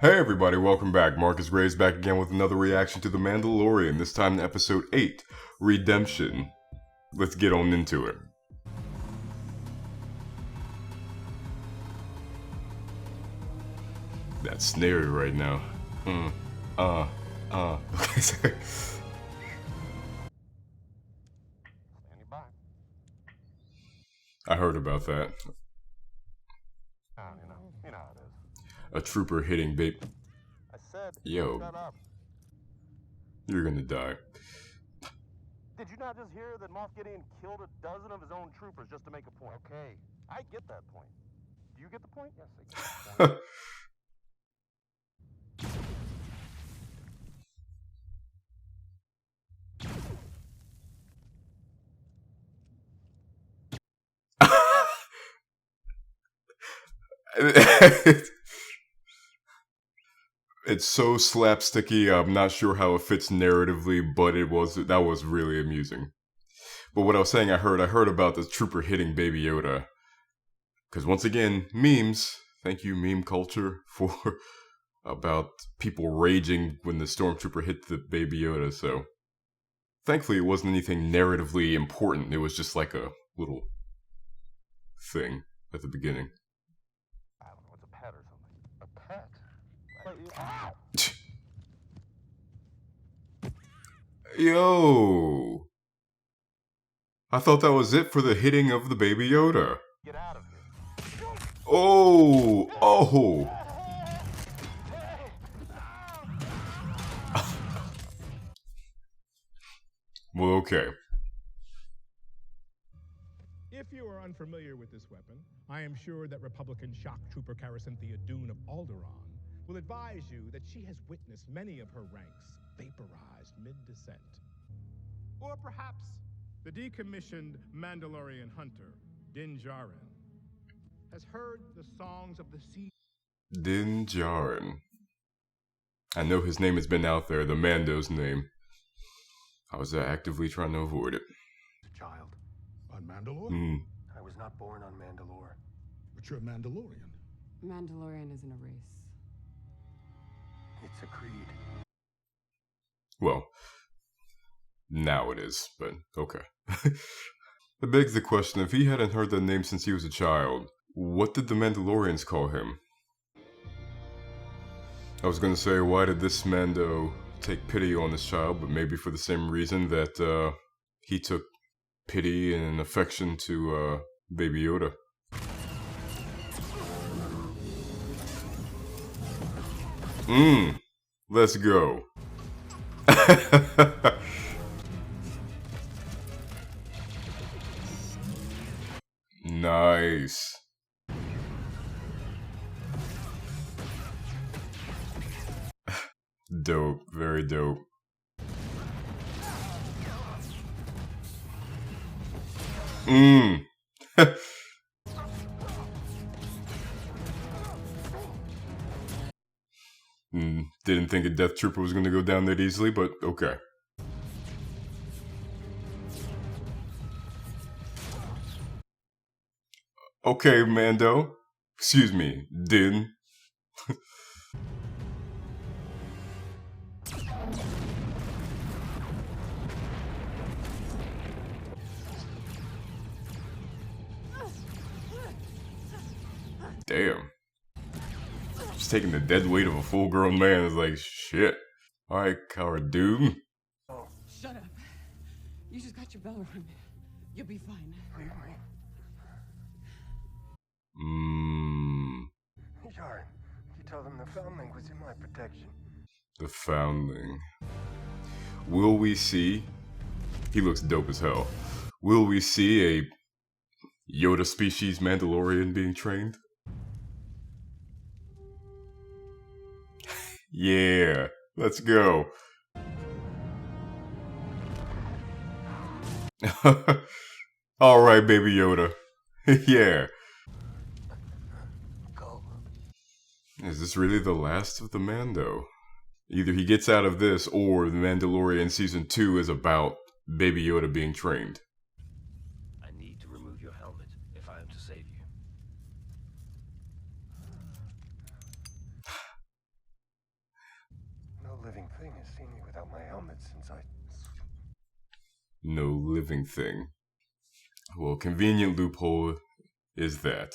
Hey everybody, welcome back. Marcus Gray's back again with another reaction to The Mandalorian, this time to episode 8, Redemption. Let's get on into it. That's snary right now. Okay, sorry. Standing by. I heard about that. You know how it is. A trooper hitting babe. I said, Yo. shut up. You're gonna die. Did you not just hear that Moff Gideon killed a dozen of his own troopers just to make a point? Okay, I get that point. Do you get the point? Yes, I get the point. It's so slapsticky, I'm not sure how it fits narratively, but that was really amusing. But what I was saying, I heard about the trooper hitting Baby Yoda. Because once again, memes, thank you meme culture, for about people raging when the stormtrooper hit the Baby Yoda, so. Thankfully it wasn't anything narratively important, it was just like a little thing at the beginning. I don't know, it's a pet or something. A pet? Yo! I thought that was it for the hitting of the Baby Yoda. Get out of here. Oh! Oh! Well, okay. If you are unfamiliar with this weapon, I am sure that Republican shock trooper Cara Dune of Alderaan will advise you that she has witnessed many of her ranks vaporized mid-descent. Or perhaps the decommissioned Mandalorian hunter, Din Djarin, has heard the songs of the sea. Din Djarin. I know his name has been out there, the Mando's name. I was actively trying to avoid it. A child. On Mandalore? I was not born on Mandalore. But you're a Mandalorian. Mandalorian isn't a race. It's a creed. Well, now it is, but okay. It begs the question, if he hadn't heard that name since he was a child, what did the Mandalorians call him? I was gonna say, why did this Mando take pity on this child, but maybe for the same reason that he took pity and affection to Baby Yoda. Let's go. Nice. Dope, very dope. Didn't think a Death Trooper was gonna go down that easily, but okay. Okay, Mando. Excuse me, Din. Damn. Just taking the dead weight of a full-grown man is like, shit. Alright, Cara Dune. Shut up. You just got your bell rung. You'll be fine. Djarin, you told them the foundling was in my protection. The Foundling. Will we see? He looks dope as hell. Will we see a Yoda species Mandalorian being trained? Yeah, let's go. Alright, Baby Yoda. Yeah. Go. Is this really the last of the Mando? Either he gets out of this, or The Mandalorian Season 2 is about Baby Yoda being trained. I need to remove your helmet if I am to save. thing has seen me without my helmet since I... No living thing. Well, convenient loophole is that.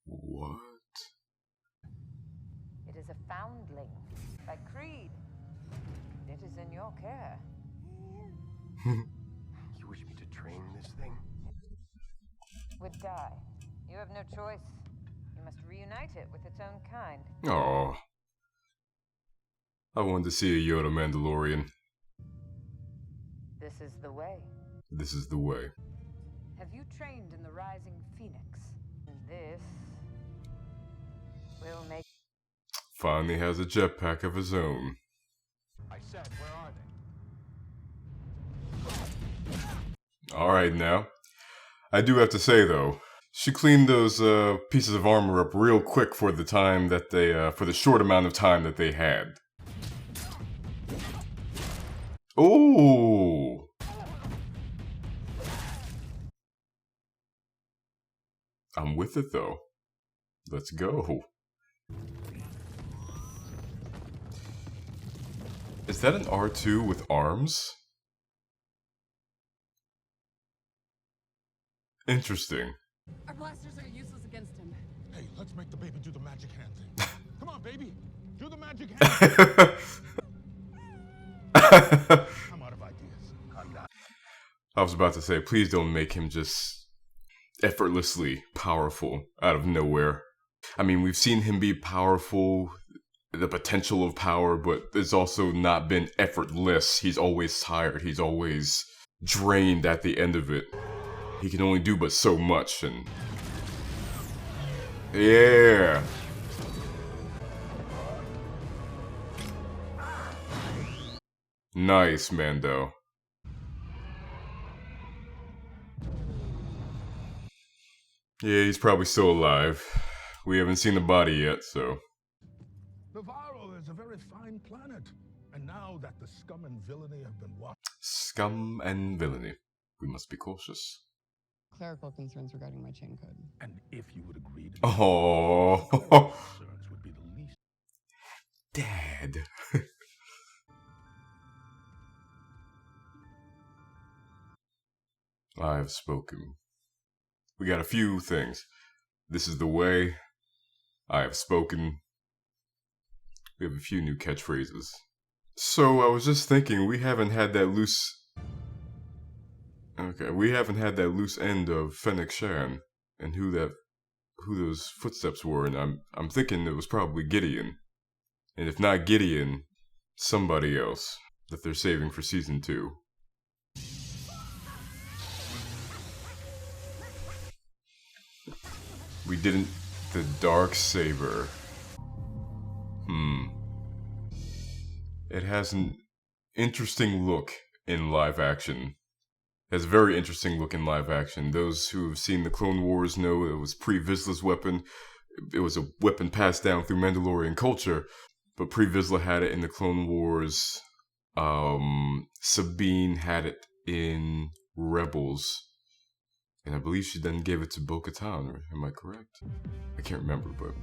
What? It is a foundling by Creed. It is in your care. You wish me to train this thing? Would die. You have no choice. You must reunite it with its own kind. Oh, I wanted to see a Yoda Mandalorian. This is the way. This is the way. Have you trained in the Rising Phoenix? This will make... Finally has a jetpack of his own. I said, where are they? Alright now. I do have to say though, she cleaned those pieces of armor up real quick for the time that they, for the short amount of time that they had. Oh! I'm with it though. Let's go. Is that an R2 with arms? Interesting. Our blasters are useless against him. Hey, let's make the baby do the magic hand thing. Come on, baby. Do the magic hand. I'm out of ideas. I'm not. I was about to say, please don't make him just effortlessly powerful out of nowhere. I mean, we've seen him be powerful, the potential of power, but it's also not been effortless. He's always tired. He's always drained at the end of it. He can only do but so much, and... yeah! Nice, Mando. Yeah, he's probably still alive. We haven't seen the body yet, so... Navarro is a very fine planet. And now that the scum and villainy have been washed... Scum and villainy. We must be cautious. Clerical concerns regarding my chain code. And if you would agree to... Oh, concerns would be the least... Dad. I have spoken. We got a few things. This is the way. I have spoken. We have a few new catchphrases. So I was just thinking, we haven't had that loose... Okay, we haven't had that loose end of Fennec Shan and who those footsteps were, and I'm thinking it was probably Gideon. And if not Gideon, somebody else that they're saving for season 2. We didn't... The Dark Saber. It has an interesting look in live action. It has a very interesting look in live action. Those who have seen the Clone Wars know it was Pre-Vizsla's weapon. It was a weapon passed down through Mandalorian culture, but Pre-Vizsla had it in the Clone Wars. Sabine had it in Rebels. And I believe she then gave it to Bo-Katan, am I correct? I can't remember, but...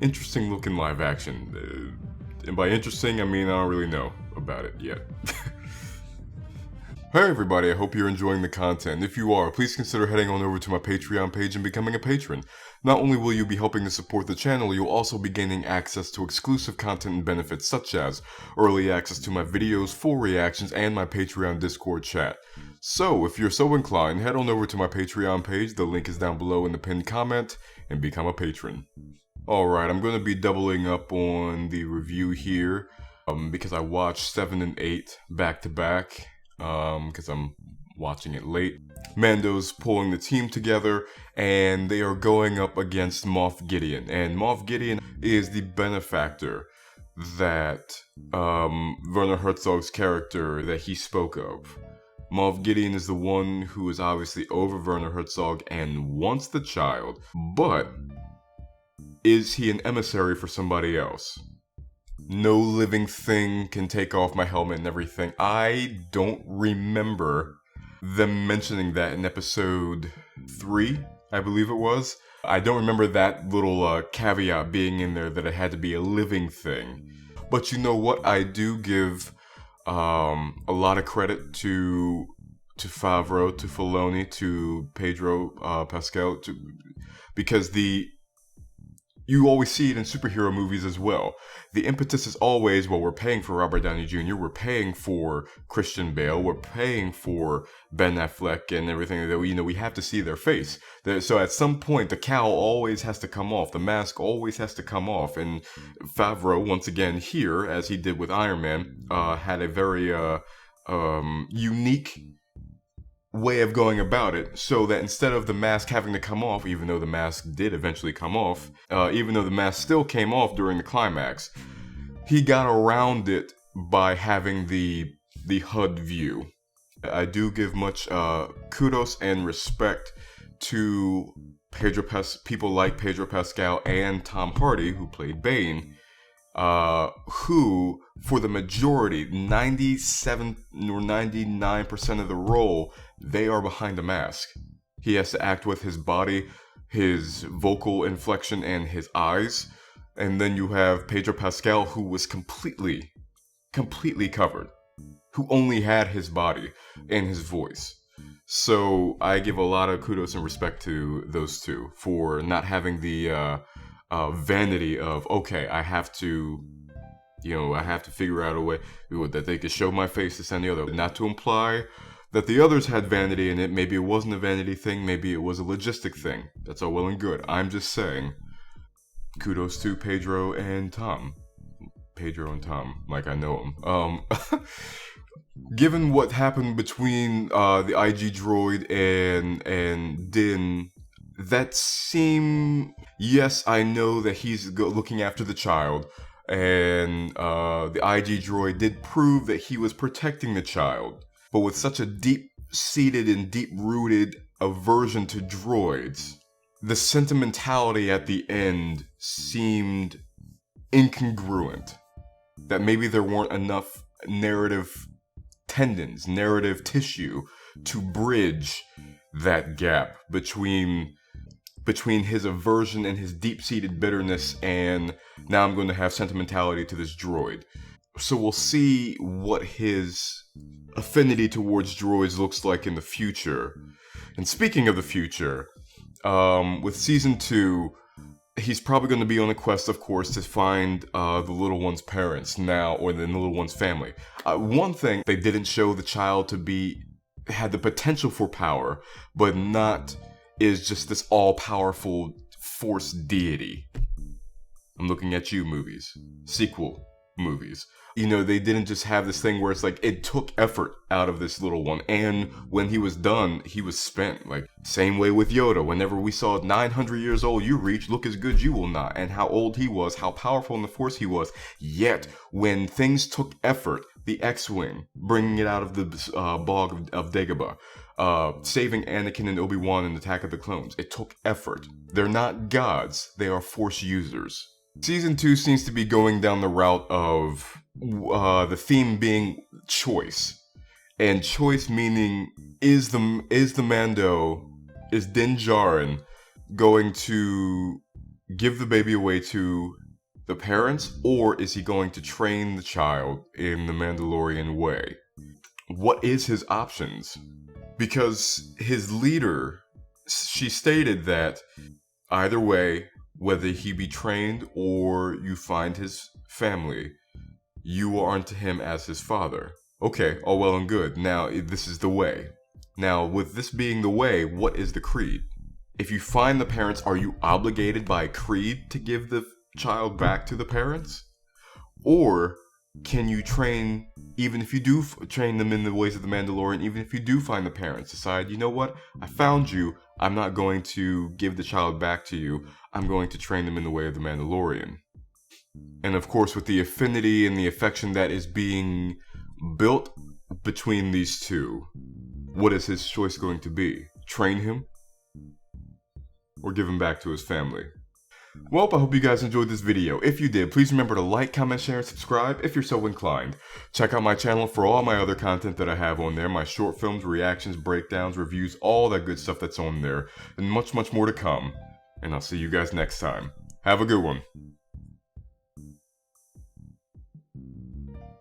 Interesting look in live action. And by interesting, I mean I don't really know about it yet. Hey everybody, I hope you're enjoying the content. If you are, please consider heading on over to my Patreon page and becoming a patron. Not only will you be helping to support the channel, you'll also be gaining access to exclusive content and benefits such as early access to my videos, full reactions, and my Patreon Discord chat. So, if you're so inclined, head on over to my Patreon page, the link is down below in the pinned comment, and become a patron. Alright, I'm going to be doubling up on the review here, because I watched 7 and 8 back to back. Because I'm watching it late. Mando's pulling the team together, and they are going up against Moff Gideon. And Moff Gideon is the benefactor that Werner Herzog's character that he spoke of. Moff Gideon is the one who is obviously over Werner Herzog and wants the child, but is he an emissary for somebody else? No living thing can take off my helmet and everything. I don't remember them mentioning that in episode 3, I believe it was. I don't remember that little caveat being in there that it had to be a living thing. But you know what? I do give a lot of credit to Favreau, to Filoni, to Pedro Pascal, because you always see it in superhero movies as well. The impetus is always, well, we're paying for Robert Downey Jr., we're paying for Christian Bale, we're paying for Ben Affleck and everything that we have to see their face. So at some point, the cowl always has to come off, the mask always has to come off, and Favreau, once again here, as he did with Iron Man, had a very unique way of going about it, so that instead of the mask having to come off, even though the mask did eventually come off, even though the mask still came off during the climax, he got around it by having the HUD view. I do give much kudos and respect to people like Pedro Pascal and Tom Hardy, who played Bane, who, for the majority, 97 or 99% of the role, they are behind a mask. He has to act with his body, his vocal inflection, and his eyes. And then you have Pedro Pascal, who was completely covered, who only had his body and his voice. So I give a lot of kudos and respect to those two for not having the vanity of, okay, I have to figure out a way that they could show my face, this and the other. Not to imply that the others had vanity in it. Maybe it wasn't a vanity thing, maybe it was a logistic thing. That's all well and good. I'm just saying, kudos to Pedro and Tom. Pedro and Tom, like I know them. Given what happened between the IG droid and Din, that seemed... Yes, I know that he's looking after the child, and the IG droid did prove that he was protecting the child. But with such a deep-seated and deep-rooted aversion to droids, the sentimentality at the end seemed incongruent. That maybe there weren't enough narrative tendons, narrative tissue to bridge that gap between his aversion and his deep-seated bitterness, and now I'm going to have sentimentality to this droid. So we'll see what his affinity towards droids looks like in the future. And speaking of the future, with season 2, he's probably going to be on a quest, of course, to find the little one's parents now, or the little one's family. One thing, they didn't show the child to had the potential for power, but not is just this all-powerful force deity. I'm looking at you, movies. Sequel movies. They didn't just have this thing where it's like, it took effort out of this little one, and when he was done, he was spent. Like, same way with Yoda. Whenever we saw 900 years old you reach, look as good you will not, and how old he was, how powerful in the Force he was. Yet, when things took effort, the X-Wing, bringing it out of the bog of Dagobah, saving Anakin and Obi-Wan in Attack of the Clones, it took effort. They're not gods, they are Force users. Season 2 seems to be going down the route of the theme being choice. And choice meaning, is Din Djarin going to give the baby away to the parents, or is he going to train the child in the Mandalorian way? What is his options? Because his leader, she stated that either way, whether he be trained or you find his family, you are unto him as his father. Okay, all well and good. Now, this is the way. Now, with this being the way, what is the creed? If you find the parents, are you obligated by creed to give the child back to the parents? Or can you train, even if you do train them in the ways of the Mandalorian, even if you do find the parents, decide, you know what, I found you, I'm not going to give the child back to you, I'm going to train them in the way of the Mandalorian. And of course, with the affinity and the affection that is being built between these two, what is his choice going to be? Train him? Or give him back to his family? Well, I hope you guys enjoyed this video. If you did, please remember to like, comment, share, and subscribe if you're so inclined. Check out my channel for all my other content that I have on there, my short films, reactions, breakdowns, reviews, all that good stuff that's on there, and much, much more to come. And I'll see you guys next time. Have a good one.